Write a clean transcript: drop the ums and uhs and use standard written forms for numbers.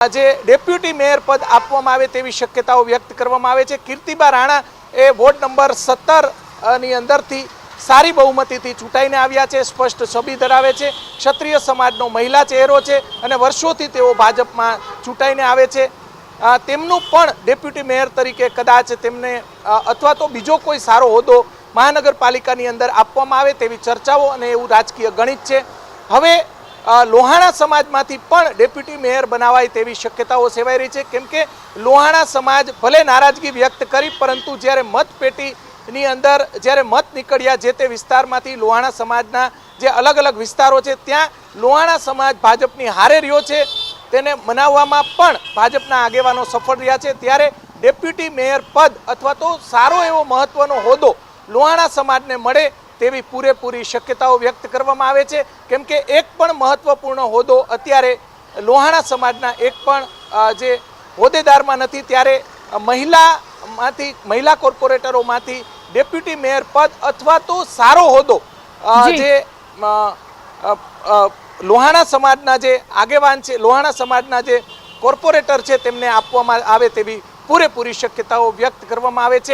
જે deputy mayor પદ આપવામાં આવે તેવી શક્યતાઓ વ્યક્ત કરવામાં આવે છે। કીર્તિબા રાણા એ વોર્ડ નંબર 17 ની અંદરથી સારી બહુમતીથી ચૂંટાઈને આવ્યા છે। સ્પષ્ટ છબી ધરાવે છે, ક્ષત્રિય સમાજનો મહિલા ચહેરો છે અને વર્ષોથી તેઓ ભાજપમાં ચૂંટાઈને આવે છે। તેમનું પણ ડેપ્યુટી મેયર તરીકે કદાચ તેમને અથવા તો બીજો કોઈ સારો હોદ્દો મહાનગરપાલિકાની અંદર આપવામાં આવે તેવી ચર્ચાઓ અને એવું રાજકીય ગણિત છે। હવે લોહાણા સમાજમાંથી પણ ડેપ્યુટી મેયર બનાવાય તેવી શક્યતાઓ સેવાઈ રહી છે, કેમ કે લોહાણા સમાજ ભલે નારાજગી વ્યક્ત કરી, પરંતુ જ્યારે મતપેટીની અંદર જ્યારે મત નીકળ્યા જે તે વિસ્તારમાંથી લોહાણા સમાજના જે અલગ અલગ વિસ્તારો છે ત્યાં લોહાણા સમાજ ભાજપની હારે રહ્યો છે, તેને મનાવવામાં પણ ભાજપના આગેવાનો સફળ રહ્યા છે। ત્યારે ડેપ્યુટી મેયર પદ અથવા તો સારો એવો મહત્વનો હોદ્દો લોહાણા સમાજને મળે તેવી પૂરેપૂરી શક્યતાઓ વ્યક્ત કરવામાં આવે છે, કેમ કે એક પણ મહત્વપૂર્ણ હોદ્દો અત્યારે લોહાણા સમાજના એક પણ જે હોદ્દેદારમાં નથી। ત્યારે મહિલા કોર્પોરેટરોમાંથી ડેપ્યુટી મેયર પદ અથવા તો સારો હોદ્દો જે લોહાણા સમાજના જે આગેવાન છે, લોહાણા સમાજના જે કોર્પોરેટર છે તેમને આપવામાં આવે તેવી પૂરેપૂરી શક્યતાઓ વ્યક્ત કરવામાં આવે છે।